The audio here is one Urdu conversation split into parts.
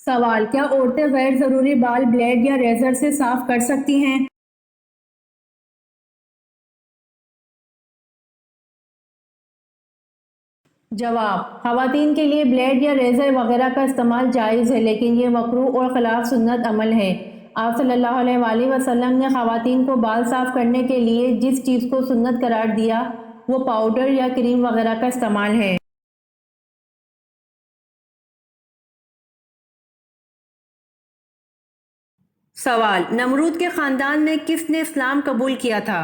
سوال: کیا عورتیں غیر ضروری بال بلیڈ یا ریزر سے صاف کر سکتی ہیں؟ جواب: خواتین کے لیے بلیڈ یا ریزر وغیرہ کا استعمال جائز ہے، لیکن یہ مکروہ اور خلاف سنت عمل ہے۔ آپ صلی اللہ علیہ وآلہ وسلم نے خواتین کو بال صاف کرنے کے لیے جس چیز کو سنت قرار دیا وہ پاؤڈر یا کریم وغیرہ کا استعمال ہے۔ سوال: نمرود کے خاندان میں کس نے اسلام قبول کیا تھا؟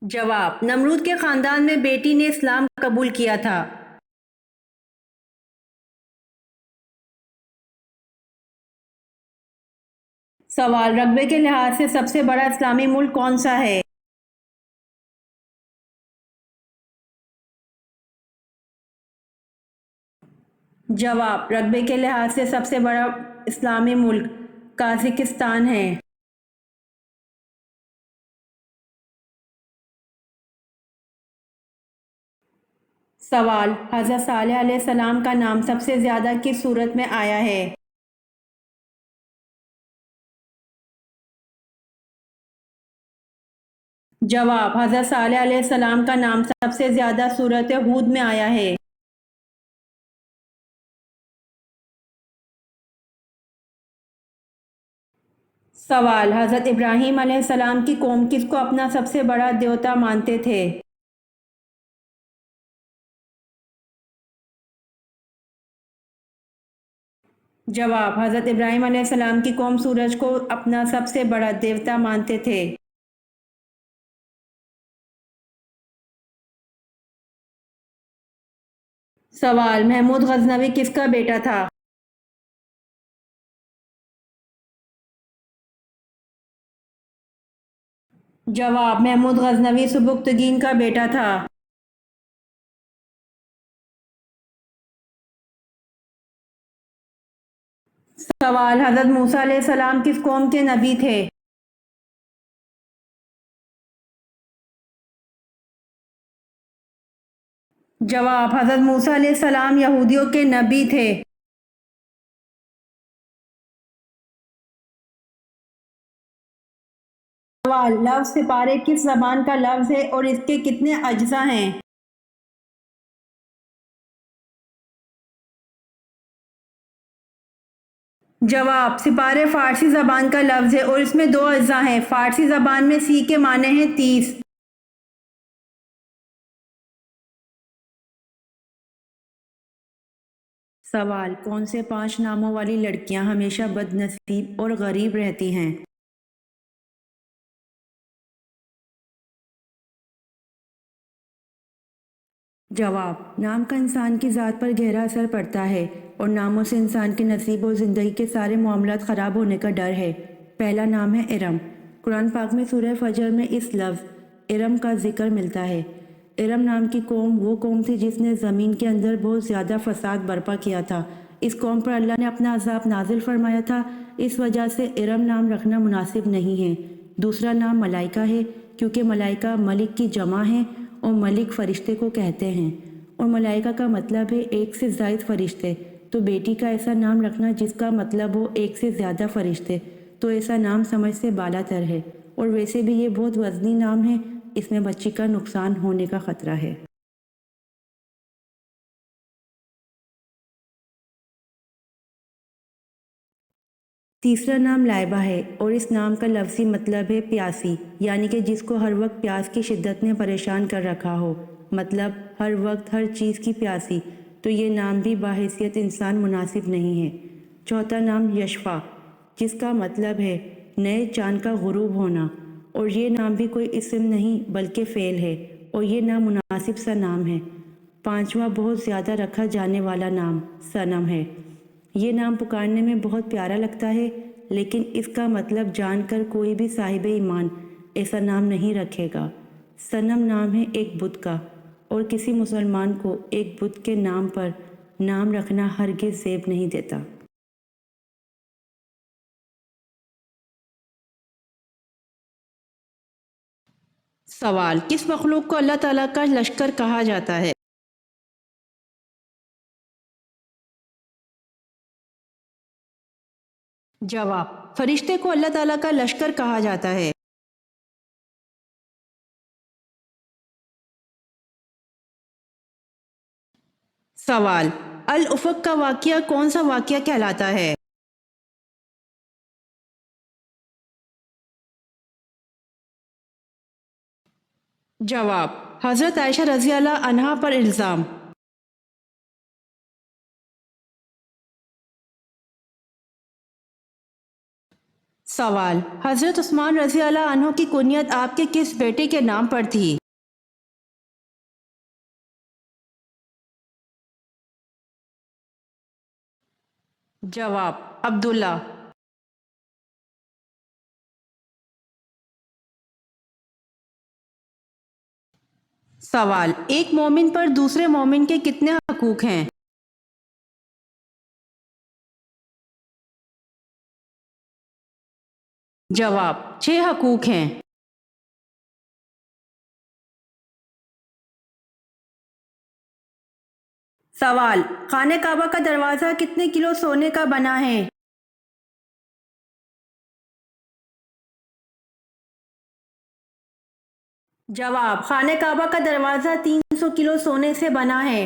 جواب: نمرود کے خاندان میں بیٹی نے اسلام قبول کیا تھا۔ سوال: رقبے کے لحاظ سے سب سے بڑا اسلامی ملک کون سا ہے؟ جواب: رقبے کے لحاظ سے سب سے بڑا اسلامی ملک قازقستان ہے۔ سوال: حضرت صالح علیہ السلام کا نام سب سے زیادہ کس صورت میں آیا ہے؟ جواب: حضرت صالح علیہ السلام کا نام سب سے زیادہ سورۃ ہود میں آیا ہے۔ سوال: حضرت ابراہیم علیہ السلام کی قوم کس کو اپنا سب سے بڑا دیوتا مانتے تھے؟ جواب: حضرت ابراہیم علیہ السلام کی قوم سورج کو اپنا سب سے بڑا دیوتا مانتے تھے۔ سوال: محمود غزنوی کس کا بیٹا تھا؟ جواب: محمود غزنوی سبکتگین کا بیٹا تھا۔ سوال: حضرت موسیٰ علیہ السلام کس قوم کے نبی تھے؟ جواب: حضرت موسیٰ علیہ السلام یہودیوں کے نبی تھے۔ سوال: لفظ سپارے کس زبان کا لفظ ہے اور اس کے کتنے اجزاء ہیں؟ جواب: سپارے فارسی زبان کا لفظ ہے اور اس میں دو اجزاء ہیں۔ فارسی زبان میں سی کے معنی ہیں 30۔ سوال: کون سے 5 ناموں والی لڑکیاں ہمیشہ بد نصیب اور غریب رہتی ہیں؟ جواب: نام کا انسان کی ذات پر گہرا اثر پڑتا ہے اور ناموں سے انسان کے نصیب اور زندگی کے سارے معاملات خراب ہونے کا ڈر ہے۔ پہلا نام ہے ارم۔ قرآن پاک میں سورہ فجر میں اس لفظ ارم کا ذکر ملتا ہے۔ ارم نام کی قوم وہ قوم تھی جس نے زمین کے اندر بہت زیادہ فساد برپا کیا تھا۔ اس قوم پر اللہ نے اپنا عذاب نازل فرمایا تھا، اس وجہ سے ارم نام رکھنا مناسب نہیں ہے۔ دوسرا نام ملائکہ ہے، کیونکہ ملائکہ ملک کی جمع ہیں اور ملک فرشتے کو کہتے ہیں، اور ملائکہ کا مطلب ہے ایک سے زائد فرشتے۔ تو بیٹی کا ایسا نام رکھنا جس کا مطلب ہو ایک سے زیادہ فرشتے، تو ایسا نام سمجھ سے بالا تر ہے، اور ویسے بھی یہ بہت وزنی نام ہے، اس میں بچی کا نقصان ہونے کا خطرہ ہے۔ تیسرا نام لائبہ ہے اور اس نام کا لفظی مطلب ہے پیاسی، یعنی کہ جس کو ہر وقت پیاس کی شدت نے پریشان کر رکھا ہو، مطلب ہر وقت ہر چیز کی پیاسی، تو یہ نام بھی باحیثیت انسان مناسب نہیں ہے۔ چوتھا نام یشفا، جس کا مطلب ہے نئے چاند کا غروب ہونا، اور یہ نام بھی کوئی اسم نہیں بلکہ فعل ہے، اور یہ نامناسب سا نام ہے۔ پانچواں بہت زیادہ رکھا جانے والا نام صنم ہے۔ یہ نام پکارنے میں بہت پیارا لگتا ہے، لیکن اس کا مطلب جان کر کوئی بھی صاحب ایمان ایسا نام نہیں رکھے گا۔ صنم نام ہے ایک بت کا، اور کسی مسلمان کو ایک بت کے نام پر نام رکھنا ہرگز زیب نہیں دیتا۔ سوال، کس مخلوق کو اللہ تعالیٰ کا لشکر کہا جاتا ہے؟ جواب، فرشتے کو اللہ تعالیٰ کا لشکر کہا جاتا ہے۔ سوال، الافق کا واقعہ کون سا واقعہ کہلاتا ہے؟ جواب، حضرت عائشہ رضی اللہ عنہا پر الزام۔ سوال، حضرت عثمان رضی اللہ عنہ کی کنیت آپ کے کس بیٹے کے نام پر تھی؟ جواب، عبداللہ۔ سوال، ایک مومن پر دوسرے مومن کے کتنے حقوق ہیں؟ جواب، 6 حقوق ہیں۔ سوال، خانہ کعبہ کا دروازہ کتنے کلو سونے کا بنا ہے؟ جواب، خانہ کعبہ کا دروازہ 300 کلو سونے سے بنا ہے۔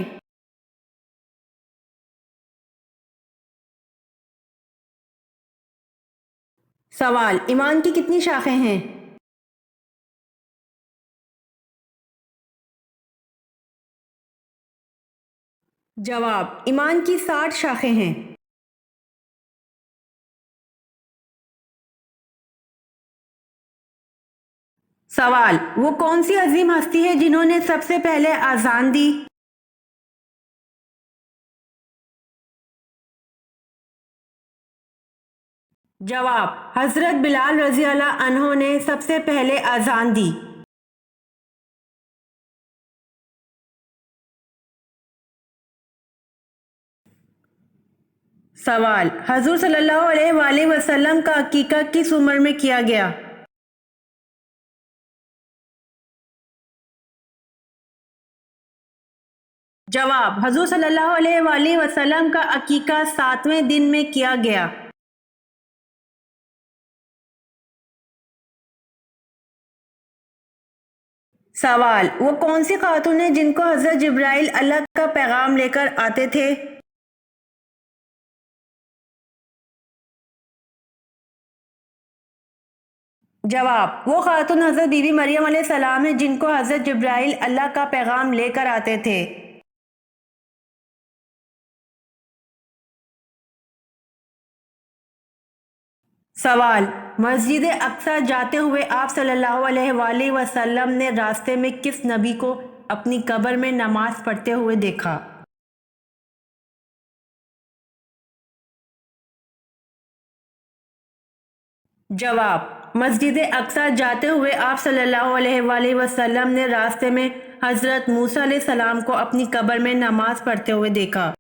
سوال، ایمان کی کتنی شاخیں ہیں؟ جواب، ایمان کی 60 شاخیں ہیں۔ سوال، وہ کون سی عظیم ہستی ہے جنہوں نے سب سے پہلے اذان دی؟ جواب، حضرت بلال رضی اللہ عنہ نے سب سے پہلے اذان دی۔ سوال، حضور صلی اللہ علیہ وآلہ وسلم کا عقیقہ کس عمر میں کیا گیا؟ جواب، حضور صلی اللہ علیہ وآلہ وسلم کا عقیقہ 7ویں دن میں کیا گیا۔ سوال، وہ کون سی خاتون ہیں جن کو حضرت جبرائیل اللہ کا پیغام لے کر آتے تھے؟ جواب، وہ خاتون حضرت بی بی مریم علیہ السلام ہیں جن کو حضرت جبرائیل اللہ کا پیغام لے کر آتے تھے۔ سوال، مسجد اقصی جاتے ہوئے آپ صلی اللہ علیہ وآلہ وسلم نے راستے میں کس نبی کو اپنی قبر میں نماز پڑھتے ہوئے دیکھا؟ جواب، مسجد اقصی جاتے ہوئے آپ صلی اللہ علیہ وآلہ وسلم نے راستے میں حضرت موسیٰ علیہ السلام کو اپنی قبر میں نماز پڑھتے ہوئے دیکھا۔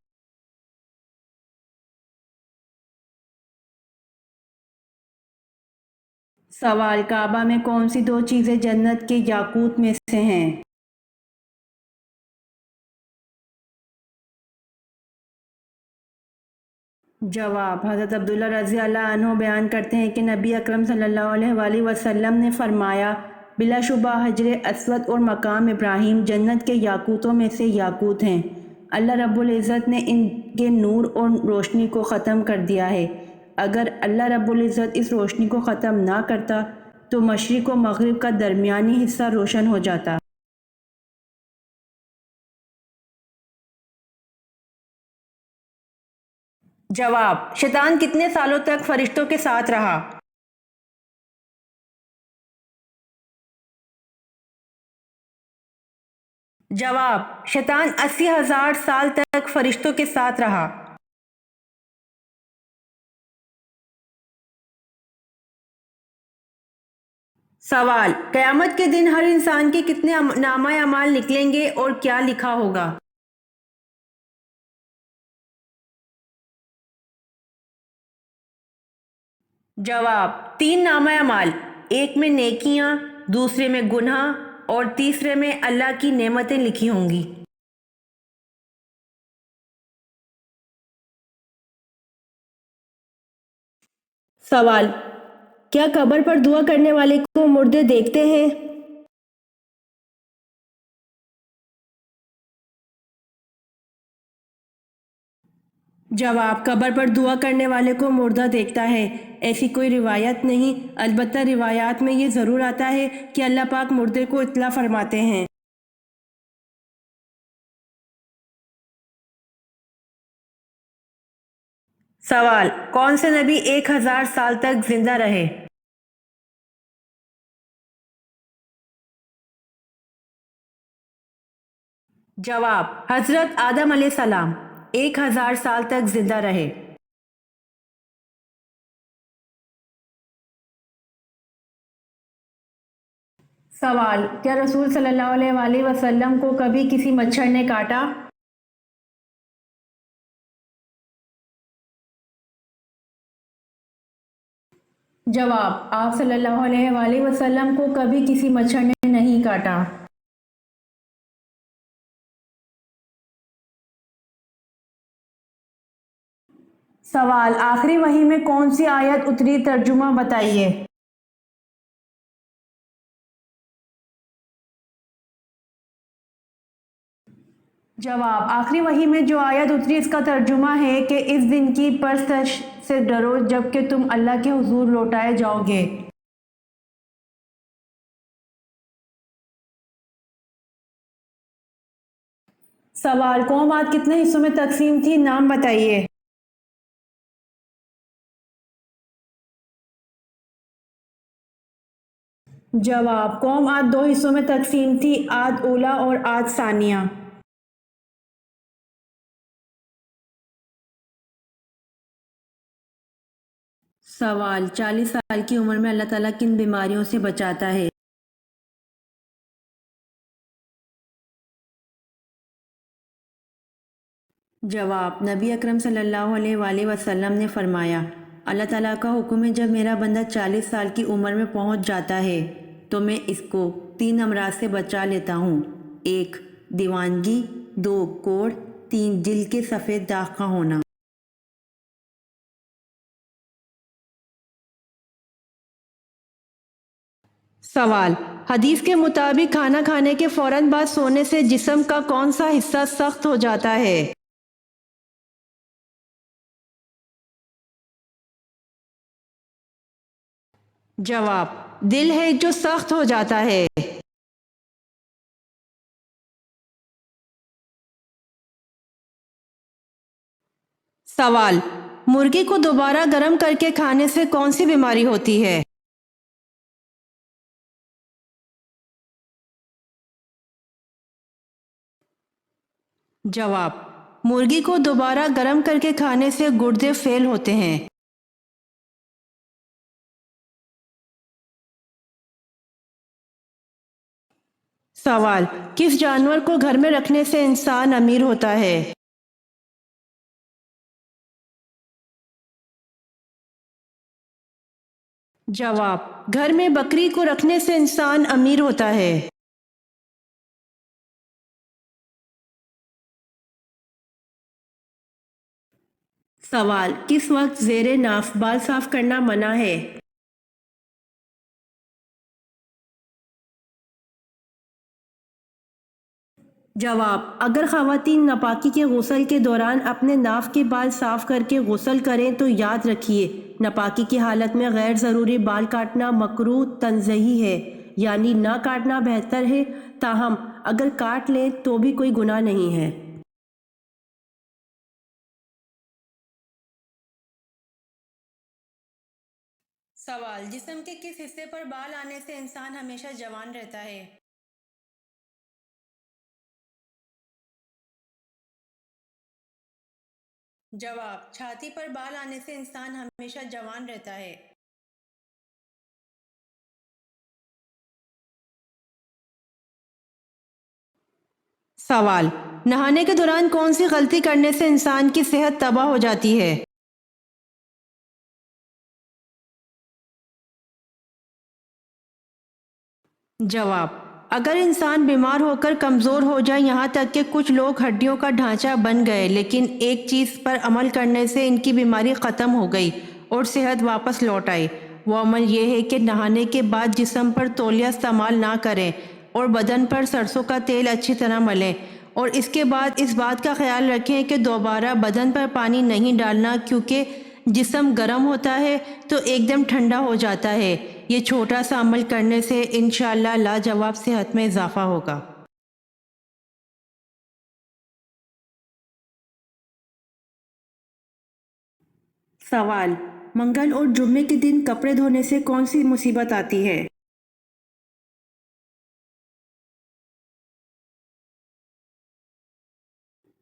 سوال، کعبہ میں کون سی 2 چیزیں جنت کے یاقوت میں سے ہیں؟ جواب، حضرت عبداللہ رضی اللہ عنہ بیان کرتے ہیں کہ نبی اکرم صلی اللہ علیہ وآلہ وسلم نے فرمایا، بلا شبہ حجر اسود اور مقام ابراہیم جنت کے یاقوتوں میں سے یاقوت ہیں۔ اللہ رب العزت نے ان کے نور اور روشنی کو ختم کر دیا ہے۔ اگر اللہ رب العزت اس روشنی کو ختم نہ کرتا تو مشرق و مغرب کا درمیانی حصہ روشن ہو جاتا۔ جواب، شیطان کتنے سالوں تک فرشتوں کے ساتھ رہا؟ جواب، شیطان 80,000 سال تک فرشتوں کے ساتھ رہا۔ سوال، قیامت کے دن ہر انسان کے کتنے نامہ اعمال نکلیں گے اور کیا لکھا ہوگا؟ جواب، 3 نامہ اعمال، ایک میں نیکیاں، دوسرے میں گناہ اور تیسرے میں اللہ کی نعمتیں لکھی ہوں گی۔ سوال: کیا قبر پر دعا کرنے والے کو مردے دیکھتے ہیں؟ جواب: قبر پر دعا کرنے والے کو مردہ دیکھتا ہے۔ ایسی کوئی روایت نہیں، البتہ روایات میں یہ ضرور آتا ہے کہ اللہ پاک مردے کو اطلاع فرماتے ہیں۔ سوال: کون سے نبی 1000 سال تک زندہ رہے؟ جواب: حضرت آدم علیہ السلام 1000 سال تک زندہ رہے۔ سوال: کیا رسول صلی اللہ علیہ وآلہ وسلم کو کبھی کسی مچھر نے کاٹا؟ جواب: آپ صلی اللہ علیہ وآلہ وسلم کو کبھی کسی مچھر نے نہیں کاٹا۔ سوال: آخری وحی میں کون سی آیت اتری، ترجمہ بتائیے۔ جواب: آخری وحی میں جو آیت اتری اس کا ترجمہ ہے کہ اس دن کی پرستش سے ڈرو جب کہ تم اللہ کے حضور لوٹائے جاؤ گے۔ سوال: قوم عاد کتنے حصوں میں تقسیم تھی، نام بتائیے۔ جواب: قوم عاد 2 حصوں میں تقسیم تھی، عاد اولیٰ اور عاد ثانیہ۔ سوال: 40 سال کی عمر میں اللہ تعالیٰ کن بیماریوں سے بچاتا ہے؟ جواب: نبی اکرم صلی اللہ علیہ وآلہ وسلم نے فرمایا، اللہ تعالیٰ کا حکم ہے جب میرا بندہ 40 سال کی عمر میں پہنچ جاتا ہے تو میں اس کو 3 امراض سے بچا لیتا ہوں: 1 دیوانگی، 2 کوڑ، 3 جلد کے سفید داغ کا ہونا۔ سوال: حدیث کے مطابق کھانا کھانے کے فوراً بعد سونے سے جسم کا کون سا حصہ سخت ہو جاتا ہے؟ جواب: دل ہے جو سخت ہو جاتا ہے۔ سوال: مرغی کو دوبارہ گرم کر کے کھانے سے کون سی بیماری ہوتی ہے؟ جواب: مرغی کو دوبارہ گرم کر کے کھانے سے گردے فیل ہوتے ہیں۔ سوال: کس جانور کو گھر میں رکھنے سے انسان امیر ہوتا ہے؟ جواب: گھر میں بکری کو رکھنے سے انسان امیر ہوتا ہے۔ سوال: کس وقت زیر ناف بال صاف کرنا منع ہے؟ جواب: اگر خواتین ناپاکی کے غسل کے دوران اپنے ناف کے بال صاف کر کے غسل کریں تو یاد رکھیے ناپاکی کی حالت میں غیر ضروری بال کاٹنا مکروہ تنزیہی ہے، یعنی نہ کاٹنا بہتر ہے، تاہم اگر کاٹ لیں تو بھی کوئی گناہ نہیں ہے۔ سوال: جسم کے کس حصے پر بال آنے سے انسان ہمیشہ جوان رہتا ہے؟ جواب: چھاتی پر بال آنے سے انسان ہمیشہ جوان رہتا ہے۔ سوال: نہانے کے دوران کون سی غلطی کرنے سے انسان کی صحت تباہ ہو جاتی ہے؟ جواب: اگر انسان بیمار ہو کر کمزور ہو جائے، یہاں تک کہ کچھ لوگ ہڈیوں کا ڈھانچہ بن گئے، لیکن ایک چیز پر عمل کرنے سے ان کی بیماری ختم ہو گئی اور صحت واپس لوٹ آئی، وہ عمل یہ ہے کہ نہانے کے بعد جسم پر تولیہ استعمال نہ کریں اور بدن پر سرسوں کا تیل اچھی طرح ملیں، اور اس کے بعد اس بات کا خیال رکھیں کہ دوبارہ بدن پر پانی نہیں ڈالنا، کیونکہ جسم گرم ہوتا ہے تو ایک دم ٹھنڈا ہو جاتا ہے۔ یہ چھوٹا سا عمل کرنے سے انشاءاللہ لاجواب صحت میں اضافہ ہوگا۔ سوال: منگل اور جمعے کے دن کپڑے دھونے سے کون سی مصیبت آتی ہے؟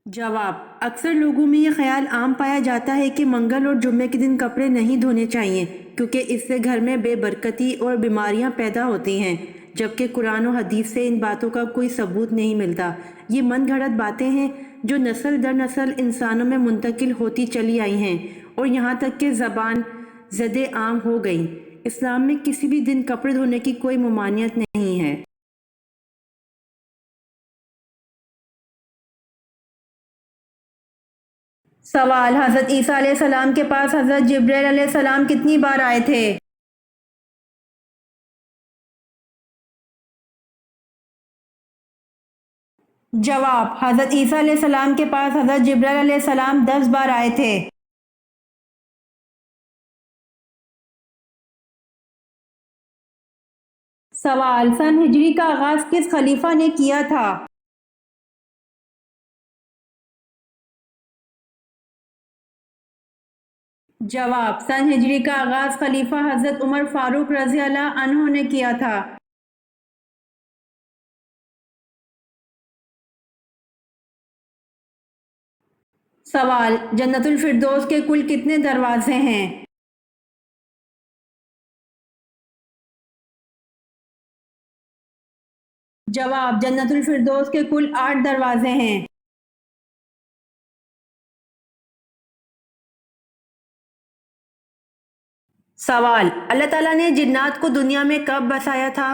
جواب: اکثر لوگوں میں یہ خیال عام پایا جاتا ہے کہ منگل اور جمعے کے دن کپڑے نہیں دھونے چاہیے، کیونکہ اس سے گھر میں بے برکتی اور بیماریاں پیدا ہوتی ہیں، جبکہ قرآن و حدیث سے ان باتوں کا کوئی ثبوت نہیں ملتا۔ یہ من گھڑت باتیں ہیں جو نسل در نسل انسانوں میں منتقل ہوتی چلی آئی ہیں اور یہاں تک کہ زبان زد عام ہو گئیں۔ اسلام میں کسی بھی دن کپڑے دھونے کی کوئی ممانعت نہیں ہے۔ سوال: حضرت عیسیٰ علیہ السلام کے پاس حضرت جبرائیل علیہ السلام کتنی بار آئے تھے؟ جواب: حضرت عیسیٰ علیہ السلام کے پاس حضرت جبرائیل علیہ السلام 10 بار آئے تھے۔ سوال: سن ہجری کا آغاز کس خلیفہ نے کیا تھا؟ جواب: سن ہجری کا آغاز خلیفہ حضرت عمر فاروق رضی اللہ عنہ نے کیا تھا۔ سوال: جنت الفردوس کے کل کتنے دروازے ہیں؟ جواب: جنت الفردوس کے کل 8 دروازے ہیں۔ سوال: اللہ تعالیٰ نے جنات کو دنیا میں کب بسایا تھا؟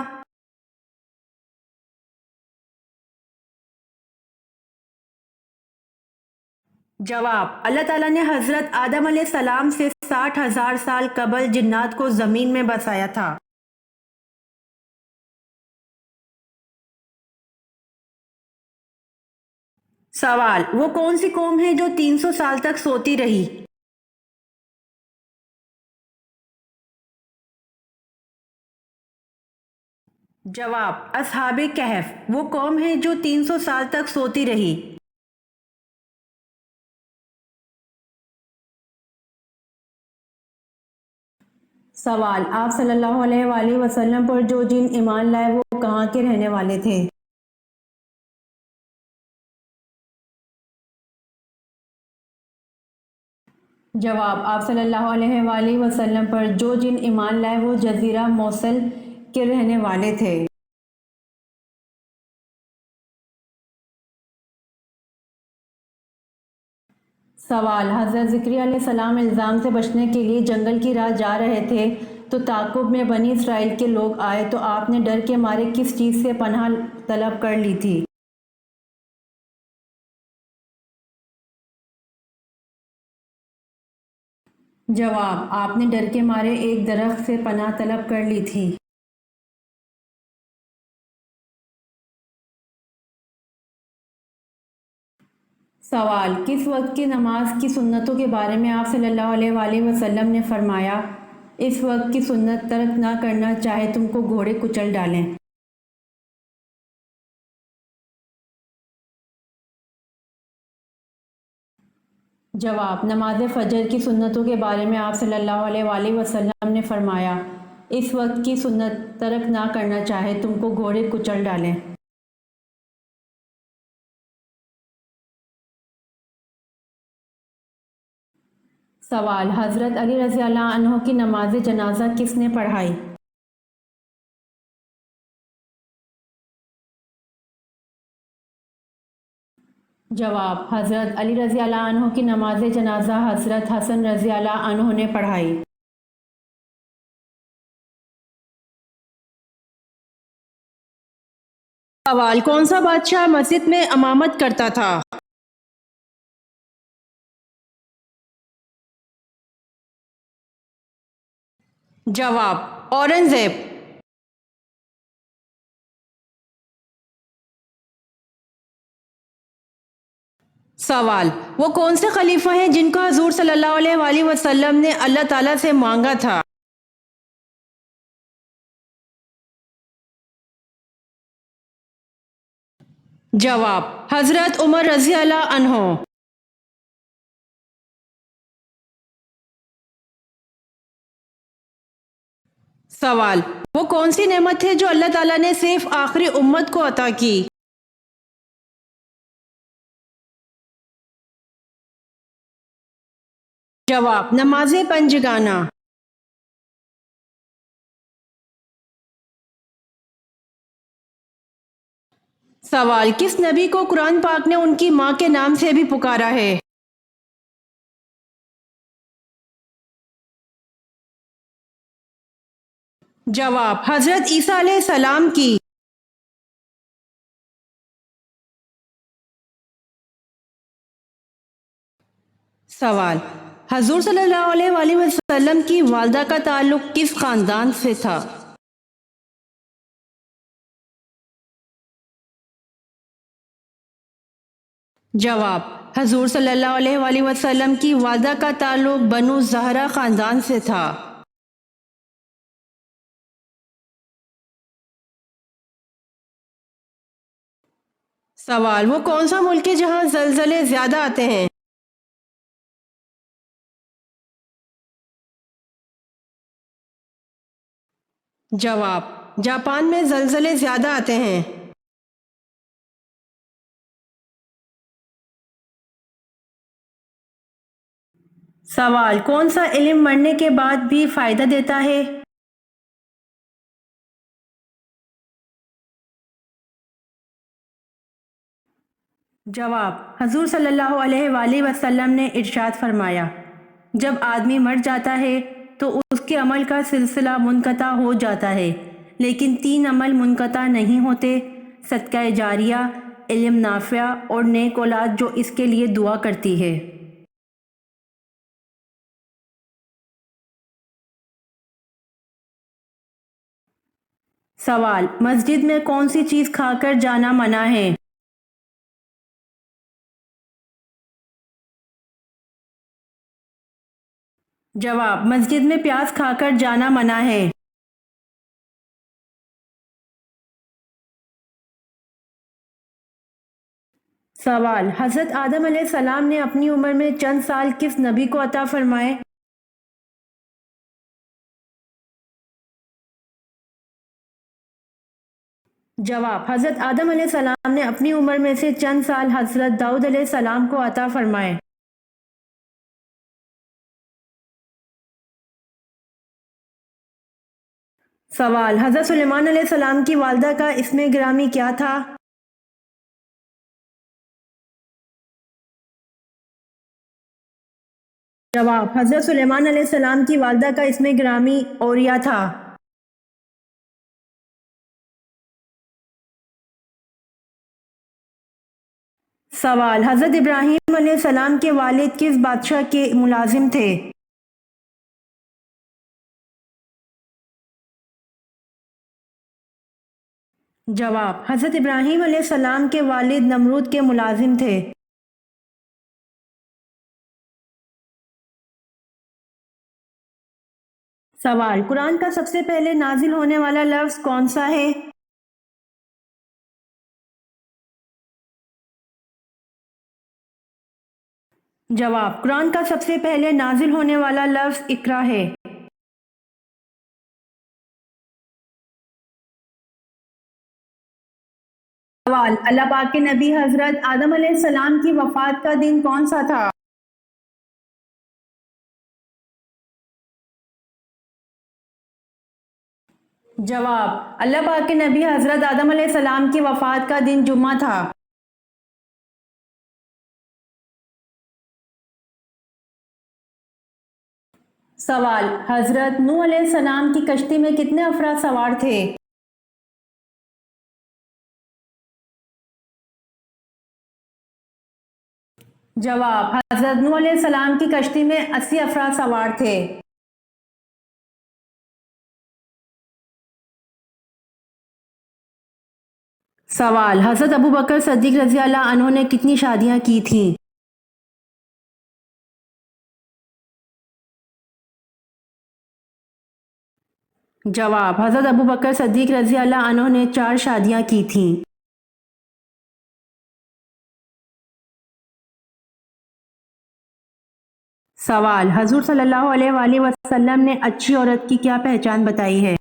جواب: اللہ تعالیٰ نے حضرت آدم علیہ السلام سے 60,000 سال قبل جنات کو زمین میں بسایا تھا۔ سوال: وہ کون سی قوم ہے جو 300 سال تک سوتی رہی؟ جواب: اصحاب کہف وہ قوم ہے جو 300 سال تک سوتی رہی۔ سوال: آپ صلی اللہ علیہ وآلہ وسلم پر جو جن ایمان لائے وہ کہاں کے رہنے والے تھے؟ جواب: آپ صلی اللہ علیہ وآلہ وسلم پر جو جن ایمان لائے وہ جزیرہ موصل کے رہنے والے تھے۔ سوال: حضرت زکریا علیہ السلام الزام سے بچنے کے لیے جنگل کی راہ جا رہے تھے تو تعاقب میں بنی اسرائیل کے لوگ آئے تو آپ نے ڈر کے مارے کس چیز سے پناہ طلب کر لی تھی؟ جواب: آپ نے ڈر کے مارے ایک درخت سے پناہ طلب کر لی تھی۔ سوال: کس وقت کی نماز کی سنتوں کے بارے میں آپ صلی اللہ علیہ وآلہ وسلم نے فرمایا، اس وقت کی سنت ترک نہ کرنا چاہے تم کو گھوڑے کچل ڈالیں؟ جواب: نماز فجر کی سنتوں کے بارے میں آپ صلی اللہ علیہ وآلہ وسلم نے فرمایا، اس وقت کی سنت ترک نہ کرنا چاہے تم کو گھوڑے کچل ڈالیں۔ سوال: حضرت علی رضی اللہ عنہ کی نماز جنازہ کس نے پڑھائی؟ جواب: حضرت علی رضی اللہ عنہ کی نماز جنازہ حضرت حسن رضی اللہ عنہ نے پڑھائی۔ سوال: کون سا بادشاہ مسجد میں امامت کرتا تھا؟ جواب: اورنگزیب۔ سوال: وہ کون سے خلیفہ ہیں جن کو حضور صلی اللہ علیہ وآلہ وسلم نے اللہ تعالیٰ سے مانگا تھا؟ جواب: حضرت عمر رضی اللہ عنہ۔ سوال: وہ کون سی نعمت ہے جو اللہ تعالیٰ نے صرف آخری امت کو عطا کی؟ جواب: نماز پنجگانہ۔ سوال: کس نبی کو قرآن پاک نے ان کی ماں کے نام سے بھی پکارا ہے؟ جواب: حضرت عیسیٰ علیہ السلام کی۔ سوال: حضور صلی اللہ علیہ وآلہ وسلم کی والدہ کا تعلق کس خاندان سے تھا؟ جواب: حضور صلی اللہ علیہ وآلہ وسلم کی والدہ کا تعلق بنو زہرہ خاندان سے تھا۔ سوال: وہ کون سا ملک ہے جہاں زلزلے زیادہ آتے ہیں؟ جواب: جاپان میں زلزلے زیادہ آتے ہیں۔ سوال: کون سا علم مرنے کے بعد بھی فائدہ دیتا ہے؟ جواب: حضور صلی اللہ علیہ وآلہ وسلم نے ارشاد فرمایا، جب آدمی مر جاتا ہے تو اس کے عمل کا سلسلہ منقطع ہو جاتا ہے، لیکن 3 عمل منقطع نہیں ہوتے: صدقہ جاریہ، علم نافع اور نیک اولاد جو اس کے لیے دعا کرتی ہے۔ سوال: مسجد میں کون سی چیز کھا کر جانا منع ہے؟ جواب: مسجد میں پیاز کھا کر جانا منع ہے۔ سوال: حضرت آدم علیہ السلام نے اپنی عمر میں چند سال کس نبی کو عطا فرمائے؟ جواب: حضرت آدم علیہ السلام نے اپنی عمر میں سے چند سال حضرت داؤد علیہ السلام کو عطا فرمائے۔ سوال: حضرت سلیمان علیہ السلام کی والدہ کا اسم گرامی کیا تھا؟ جواب: حضرت سلیمان علیہ السلام کی والدہ کا اسم گرامی اوریا تھا۔ سوال: حضرت ابراہیم علیہ السلام کے والد کس بادشاہ کے ملازم تھے؟ جواب: حضرت ابراہیم علیہ السلام کے والد نمرود کے ملازم تھے۔ سوال: قرآن کا سب سے پہلے نازل ہونے والا لفظ کون سا ہے؟ جواب: قرآن کا سب سے پہلے نازل ہونے والا لفظ اقرا ہے۔ سوال: اللہ پاک کے نبی حضرت آدم علیہ السلام کی وفات کا دن کون سا تھا؟ جواب: اللہ پاک کے نبی حضرت آدم علیہ السلام کی وفات کا دن جمعہ تھا۔ سوال: حضرت نوح علیہ السلام کی کشتی میں کتنے افراد سوار تھے؟ جواب: حضرت نوح علیہ السلام کی کشتی میں 80 افراد سوار تھے۔ سوال: حضرت ابوبکر صدیق رضی اللہ عنہ نے کتنی شادیاں کی تھیں؟ جواب: حضرت ابوبکر صدیق رضی اللہ عنہ نے 4 شادیاں کی تھیں۔ سوال: حضور صلی اللہ علیہ وآلہ وسلم نے اچھی عورت کی کیا پہچان بتائی ہے؟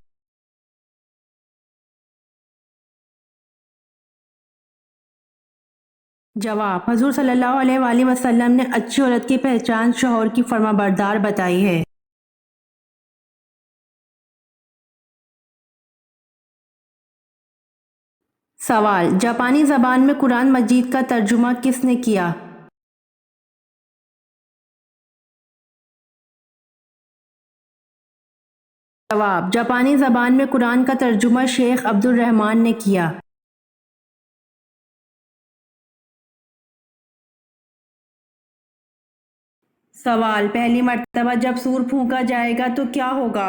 جواب: حضور صلی اللہ علیہ وآلہ وسلم نے اچھی عورت کی پہچان شوہر کی فرمانبردار بتائی ہے۔ سوال: جاپانی زبان میں قرآن مجید کا ترجمہ کس نے کیا؟ جواب: جاپانی زبان میں قرآن کا ترجمہ شیخ عبد الرحمن نے کیا۔ سوال: پہلی مرتبہ جب سور پھونکا جائے گا تو کیا ہوگا؟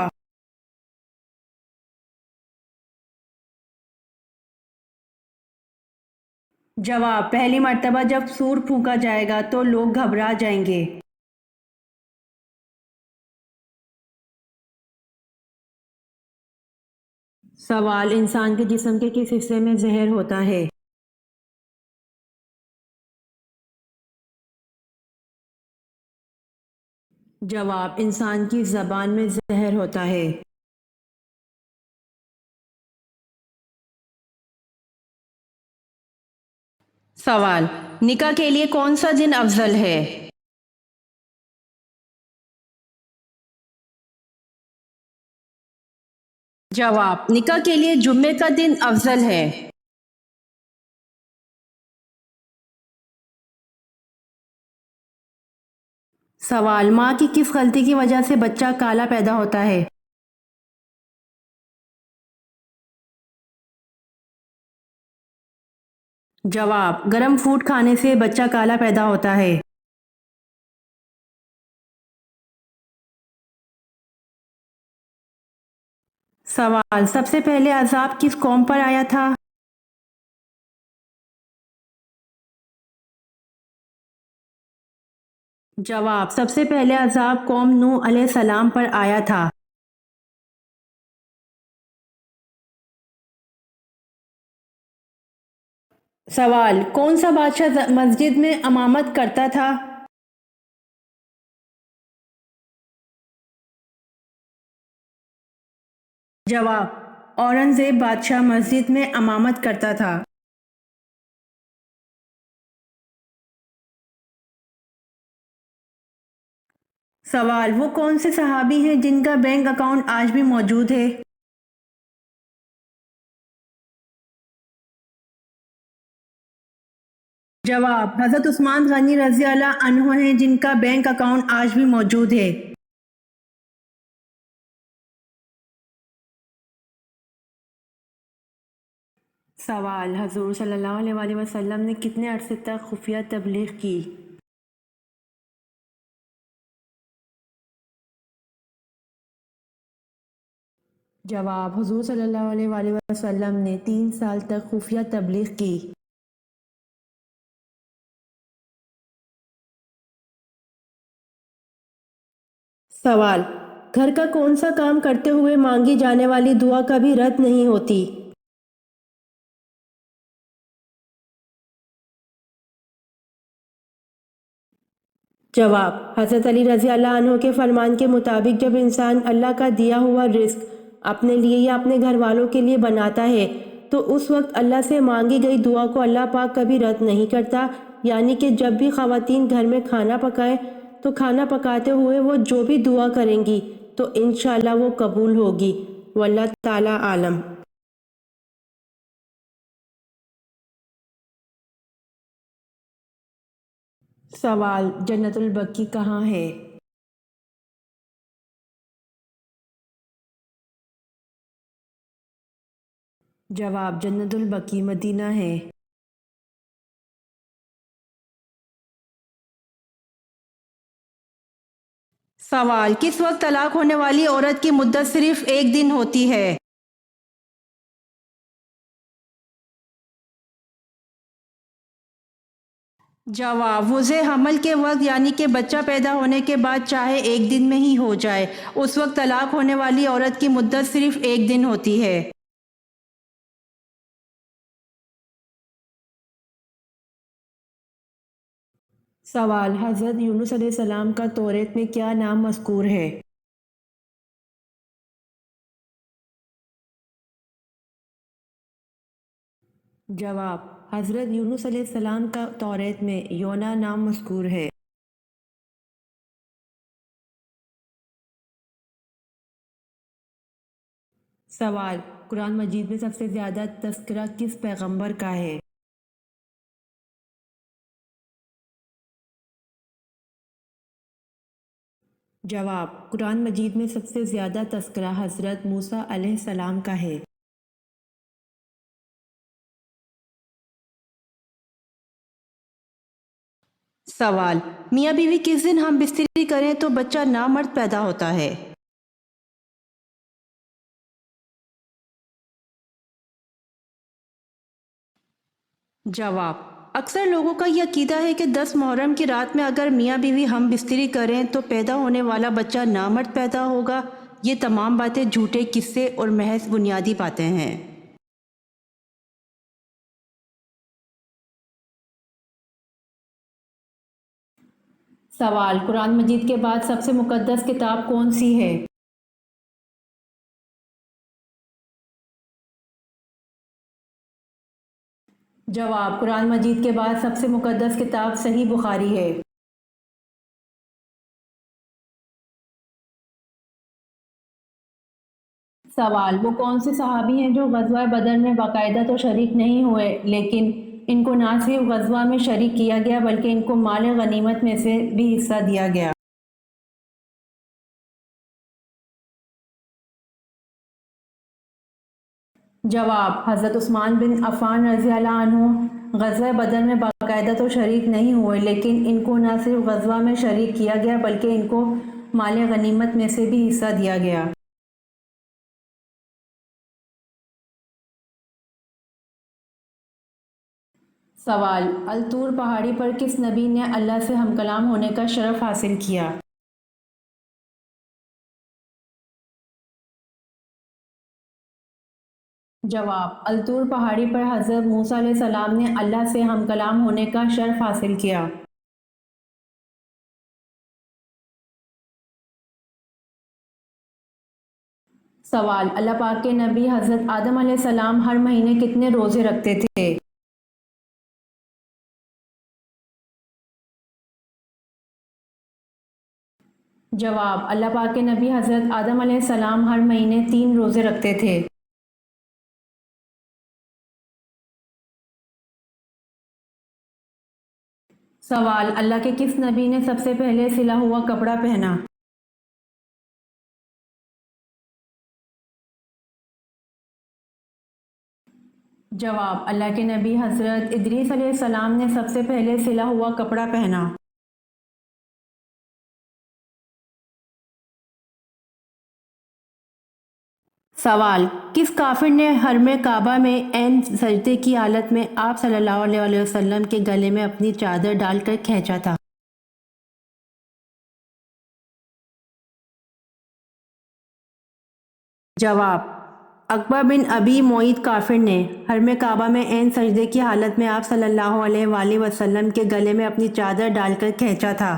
جواب: پہلی مرتبہ جب سور پھونکا جائے گا تو لوگ گھبرا جائیں گے۔ سوال: انسان کے جسم کے کس حصے میں زہر ہوتا ہے؟ جواب: انسان کی زبان میں زہر ہوتا ہے۔ سوال: نکاح کے لیے کون سا دن افضل ہے؟ جواب: نکاح کے لیے جمعے کا دن افضل ہے۔ سوال: ماں کی کس غلطی کی وجہ سے بچہ کالا پیدا ہوتا ہے؟ جواب: گرم فوڈ کھانے سے بچہ کالا پیدا ہوتا ہے۔ سوال: سب سے پہلے عذاب کس قوم پر آیا تھا؟ جواب: سب سے پہلے عذاب قوم نوح علیہ السلام پر آیا تھا۔ سوال: کون سا بادشاہ مسجد میں امامت کرتا تھا؟ جواب: اورنگزیب بادشاہ مسجد میں امامت کرتا تھا۔ سوال: وہ کون سے صحابی ہیں جن کا بینک اکاؤنٹ آج بھی موجود ہے؟ جواب: حضرت عثمان غنی رضی اللہ عنہ ہیں جن کا بینک اکاؤنٹ آج بھی موجود ہے۔ سوال: حضور صلی اللہ علیہ وآلہ وسلم نے کتنے عرصے تک خفیہ تبلیغ کی؟ جواب: حضور صلی اللہ علیہ وآلہ وسلم نے 3 سال تک خفیہ تبلیغ کی۔ سوال: گھر کا کون سا کام کرتے ہوئے مانگی جانے والی دعا کبھی رد نہیں ہوتی؟ جواب: حضرت علی رضی اللہ عنہ کے فرمان کے مطابق جب انسان اللہ کا دیا ہوا رزق اپنے لیے یا اپنے گھر والوں کے لیے بناتا ہے تو اس وقت اللہ سے مانگی گئی دعا کو اللہ پاک کبھی رد نہیں کرتا، یعنی کہ جب بھی خواتین گھر میں کھانا پکائیں تو کھانا پکاتے ہوئے وہ جو بھی دعا کریں گی تو انشاءاللہ وہ قبول ہوگی، واللہ تعالی عالم۔ سوال: جنت البقیع کہاں ہے؟ جواب: جنت البقیع مدینہ ہے۔ سوال: کس وقت طلاق ہونے والی عورت کی مدت صرف 1 دن ہوتی ہے؟ جواب: وضع حمل کے وقت، یعنی کہ بچہ پیدا ہونے کے بعد چاہے 1 دن میں ہی ہو جائے، اس وقت طلاق ہونے والی عورت کی مدت صرف 1 دن ہوتی ہے۔ سوال: حضرت یونس علیہ السلام کا توریت میں کیا نام مذکور ہے؟ جواب: حضرت یونس علیہ السلام کا توریت میں یونا نام مذکور ہے۔ سوال: قرآن مجید میں سب سے زیادہ تذکرہ کس پیغمبر کا ہے؟ جواب: قرآن مجید میں سب سے زیادہ تذکرہ حضرت موسیٰ علیہ السلام کا ہے۔ سوال: میاں بیوی کس دن ہم بستری کریں تو بچہ نامرد پیدا ہوتا ہے؟ جواب: اکثر لوگوں کا یہ عقیدہ ہے کہ 10 محرم کی رات میں اگر میاں بیوی ہم بستری کریں تو پیدا ہونے والا بچہ نامرد پیدا ہوگا۔ یہ تمام باتیں جھوٹے قصے اور محض بنیادی باتیں ہیں۔ سوال: قرآن مجید کے بعد سب سے مقدس کتاب کون سی ہے؟ جواب: قرآن مجید کے بعد سب سے مقدس کتاب صحیح بخاری ہے۔ سوال: وہ کون سے صحابی ہیں جو غزوہ بدر میں باقاعدہ تو شریک نہیں ہوئے، لیکن ان کو نہ صرف غزوہ میں شریک کیا گیا بلکہ ان کو مال غنیمت میں سے بھی حصہ دیا گیا؟ جواب: حضرت عثمان بن عفان رضی اللہ عنہ غزوہ بدر میں باقاعدہ تو شریک نہیں ہوئے، لیکن ان کو نہ صرف غزوہ میں شریک کیا گیا بلکہ ان کو مال غنیمت میں سے بھی حصہ دیا گیا۔ سوال: الطور پہاڑی پر کس نبی نے اللہ سے ہم کلام ہونے کا شرف حاصل کیا؟ جواب: الطور پہاڑی پر حضرت موسیٰ علیہ السلام نے اللہ سے ہم کلام ہونے کا شرف حاصل کیا۔ سوال: اللہ پاک کے نبی حضرت آدم علیہ السلام ہر مہینے کتنے روزے رکھتے تھے؟ جواب: اللہ پاک کے نبی حضرت آدم علیہ السلام ہر مہینے 3 روزے رکھتے تھے۔ سوال: اللہ کے کس نبی نے سب سے پہلے سلا ہوا کپڑا پہنا؟ جواب: اللہ کے نبی حضرت ادریس علیہ السلام نے سب سے پہلے سلا ہوا کپڑا پہنا۔ سوال: کس کافر نے حرم کعبہ میں عین سجدے کی حالت میں آپ صلی اللہ علیہ وسلم کے گلے میں اپنی چادر ڈال کر کھینچا تھا؟ جواب: عقبہ بن ابی معیط کافر نے حرم کعبہ میں عین سجدے کی حالت میں آپ صلی اللہ علیہ وآلہ وسلم کے گلے میں اپنی چادر ڈال کر کھینچا تھا۔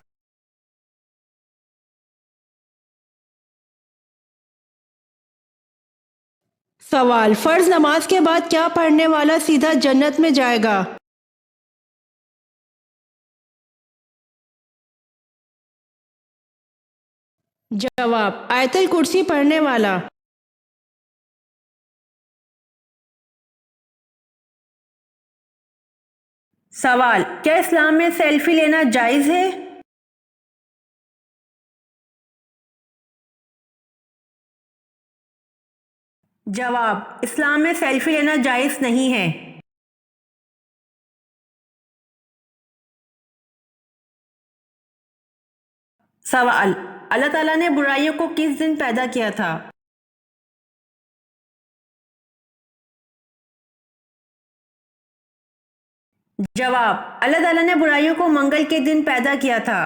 سوال: فرض نماز کے بعد کیا پڑھنے والا سیدھا جنت میں جائے گا؟ جواب: آیت الکرسی پڑھنے والا۔ سوال: کیا اسلام میں سیلفی لینا جائز ہے؟ جواب: اسلام میں سیلفی لینا جائز نہیں ہے۔ سوال: اللہ تعالیٰ نے برائیوں کو کس دن پیدا کیا تھا؟ جواب، اللہ تعالیٰ نے برائیوں کو منگل کے دن پیدا کیا تھا۔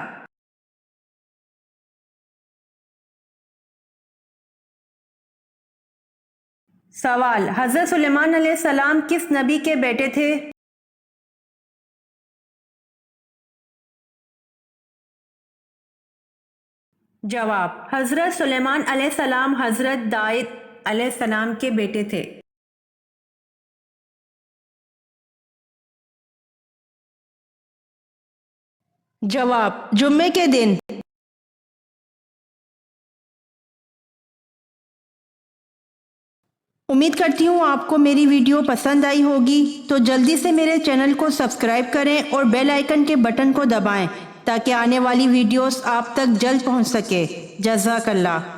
سوال، حضرت سلیمان علیہ السلام کس نبی کے بیٹے تھے؟ جواب، حضرت سلیمان علیہ السلام حضرت داؤد علیہ السلام کے بیٹے تھے۔ جواب، جمعے کے دن۔ امید کرتی ہوں آپ کو میری ویڈیو پسند آئی ہوگی، تو جلدی سے میرے چینل کو سبسکرائب کریں اور بیل آئیکن کے بٹن کو دبائیں تاکہ آنے والی ویڈیوز آپ تک جلد پہنچ سکے۔ جزاک اللہ۔